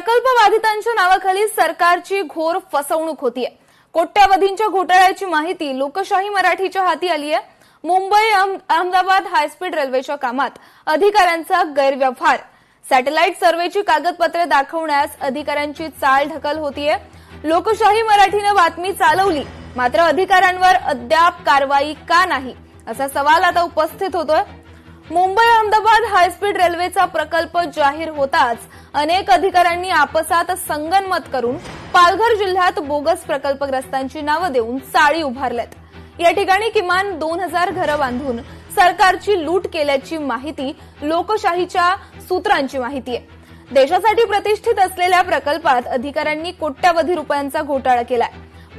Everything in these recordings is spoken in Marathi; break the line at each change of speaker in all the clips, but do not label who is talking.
प्रकल्प बाधितांच्या नावाखाली सरकारची घोर फसवणूक होतीये। कोट्यावधींच्या घोटाळ्याची माहिती लोकशाही मराठीच्या हाती आली आहे। मुंबई अहमदाबाद हायस्पीड रेल्वेच्या कामात अधिकाऱ्यांचा गैरव्यवहार, सॅटेलाइट सर्व्हेची कागदपत्रे दाखवण्यास अधिकाऱ्यांची चालढकल होतीये। लोकशाही मराठीने बातमी चालवली, मात्र अधिकाऱ्यांवर अद्याप कारवाई का नाही असा सवाल आता उपस्थित होतोय। मुंबई अहमदाबाद हायस्पीड रेल्वेचा प्रकल्प जाहीर होताच अनेक अधिकाऱ्यांनी आपसात संगनमत करून पालघर जिल्ह्यात बोगस प्रकल्पग्रस्तांची नावं देऊन चाळी उभारल्यात। या ठिकाणी किमान 2000 घरं बांधून सरकारची लूट केल्याची माहिती लोकशाहीच्या सूत्रांची माहिती आहे। देशासाठी प्रतिष्ठित असलेल्या प्रकल्पात अधिकाऱ्यांनी कोट्यावधी रुपयांचा घोटाळा केलाय।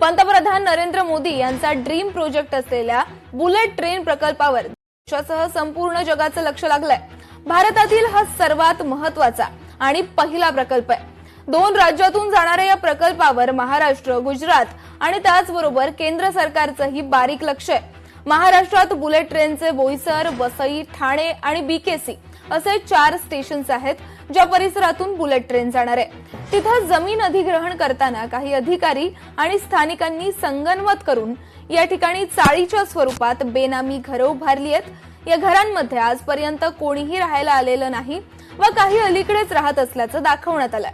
पंतप्रधान नरेंद्र मोदी यांचा ड्रीम प्रोजेक्ट असलेल्या बुलेट ट्रेन प्रकल्पावर देशासह संपूर्ण जगाचं लक्ष लागलंय। भारतातील हा सर्वात महत्वाचा आणि पहिला प्रकल्प आहे। 2 राज्यातून जाणाऱ्या या प्रकल्पावर महाराष्ट्र, गुजरात आणि त्याचबरोबर केंद्र सरकारचंही बारीक लक्ष आहे। महाराष्ट्रात बुलेट ट्रेनचे बोईसर, वसई, ठाणे आणि बीकेसी असे 4 स्टेशन्स आहेत, ज्या परिसरातून बुलेट ट्रेन जाणार आहे। तिथं जमीन अधिग्रहण करताना काही अधिकारी आणि स्थानिकांनी संगनमत करून या ठिकाणी चाळीच्या स्वरूपात बेनामी घरं उभारली आहेत। या घरांमध्ये आजपर्यंत कोणीही राहायला आलेलं नाही व काही अलीकडेच राहत असल्याचं दाखवण्यात आलंय।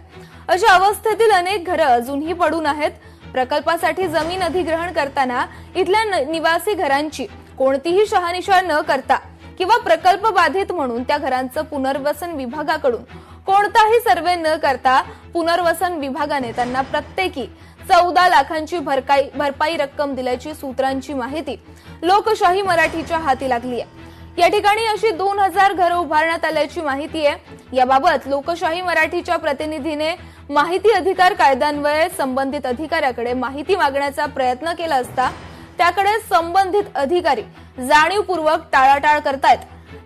अशा अवस्थेतील अनेक घरं अजूनही पडून आहेत। प्रकल्पासाठी जमीन अधिग्रहण करताना इथल्या निवासी घरांची कोणतीही शहानिशा न करता किंवा प्रकल्प बाधित म्हणून त्या घरांचं पुनर्वसन विभागाकडून कोणताही सर्वे न करता पुनर्वसन विभागाने त्यांना प्रत्येकी 14 लाखांची भरपाई रक्कम दिल्याची सूत्रांची माहिती लोकशाही मराठीच्या हाती लागली आहे। या ठिकाणी अशी 2000 घरं उभारण्यात आल्याची माहिती आहे। याबाबत लोकशाही मराठीच्या प्रतिनिधीने माहिती अधिकार कायद्यान्वये संबंधित अधिकाऱ्याकडे माहिती मागण्याचा प्रयत्न केला असता त्याकडे संबंधित अधिकारी जाणीवपूर्वक टाळाटाळ करतायत।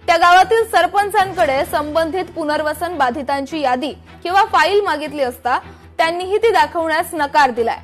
त्या गावातील सरपंचांकडे संबंधित पुनर्वसन बाधितांची यादी किंवा फाईल मागितली असता त्यांनीही ती दाखवण्यास नकार दिलाय।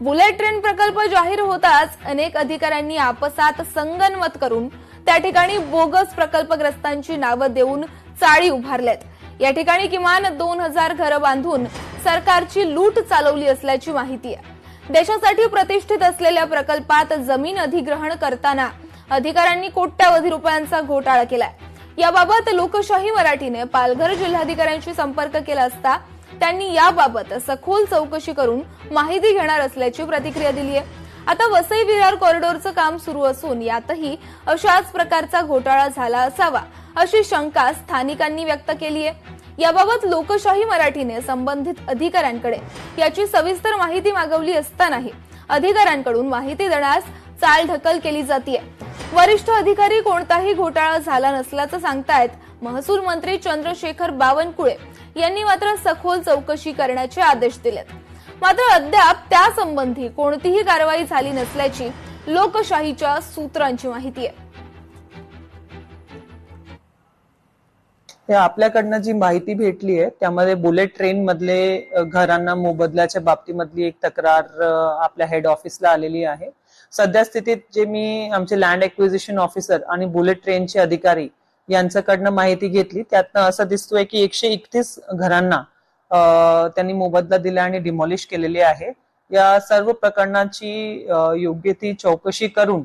बुलेट ट्रेन प्रकल्प जाहीर होताच अनेक अधिकाऱ्यांनी आपसात संगनमत करून त्या ठिकाणी बोगस प्रकल्पग्रस्तांची नावं देऊन चाळी उभारल्यात। या ठिकाणी किमान 2000 घरं बांधून सरकारची लूट चालवली असल्याची माहिती आहे। देशासाठी प्रतिष्ठित असलेल्या प्रकल्पात जमीन अधिग्रहण करताना अधिकाऱ्यांनी कोट्यावधी रुपयांचा घोटाळा केलाय। याबाबत लोकशाही मराठीने पालघर जिल्हाधिकाऱ्यांशी संपर्क केला असता त्यांनी याबाबत सखोल चौकशी करून माहिती घेणार असल्याची प्रतिक्रिया दिली आहे। आता वसई विरार कॉरिडॉरचं काम सुरू असून यातही अशाच प्रकारचा घोटाळा झाला असावा अशी शंका स्थानिकांनी व्यक्त केली आहे। याबाबत लोकशाही मराठीने संबंधित अधिकाऱ्यांकडे याची सविस्तर माहिती मागवली असतानाही अधिकाऱ्यांकडून माहिती देण्यास चालढकल केली जाते। वरिष्ठ अधिकारी कोणताही घोटाळा झाला नसल्याचं सांगतायत। महसूल मंत्री चंद्रशेखर बावनकुळे यांनी मात्र सखोल चौकशी करण्याचे आदेश दिलेत। मात्र अद्याप त्यासंबंधी कोणतीही कारवाई झाली नसल्याची लोकशाहीच्या सूत्रांची माहिती आहे।
आपल्याकडनं जी माहिती भेटली आहे त्यामध्ये बुलेट ट्रेन मधले घरांना मोबदल्याच्या बाबतीमधली एक तक्रार आपल्या हेड ऑफिसला आलेली आहे। सध्या स्थितीत जे मी आमचे लँड एक्विजिशन ऑफिसर आणि बुलेट ट्रेनचे अधिकारी यांच्याकडनं माहिती घेतली त्यातनं असं दिसतोय की 131 घरांना त्यांनी मोबदला दिला आणि डिमॉलिश केलेली आहे। या सर्व प्रकरणाची योग्य ती चौकशी करून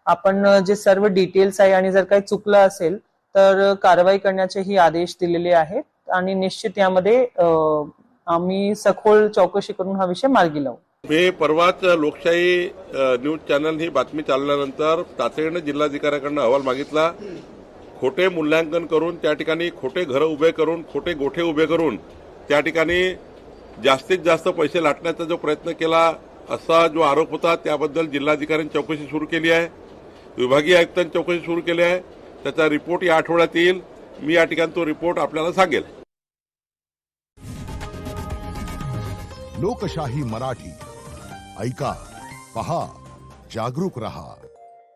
आपण जे सर्व डिटेल्स आहे आणि जर काही चुकलं असेल तर कारवाई करण्याचेही आदेश दिलेले आहेत आणि निश्चित यामध्ये आम्ही सखोल चौकशी करून हा विषय मार्गी लावू।
मी परवाच लोकशाही न्यूज चॅनल ही बातमी चालल्यानंतर तातडीने जिल्हाधिकाऱ्याकडून अहवाल मागितला। खोटे मूल्यांकन करून त्या ठिकाणी खोटे घरं उभे करून खोटे गोठे उभे करून त्या ठिकाणी जास्तीत जास्त पैसे लाटण्याचा जो प्रयत्न केला असा जो आरोप होता त्याबद्दल जिल्हाधिकाऱ्यांनी चौकशी सुरू केली आहे। विभागीय आयुक्तांनी चौकशी सुरू केली आहे। त्याचा रिपोर्ट या आठवड्यात येईल। मी या ठिकाणी तो रिपोर्ट आपल्याला सांगेल।
लोकशाही मराठी ऐका, पहा, जागरूक रहा।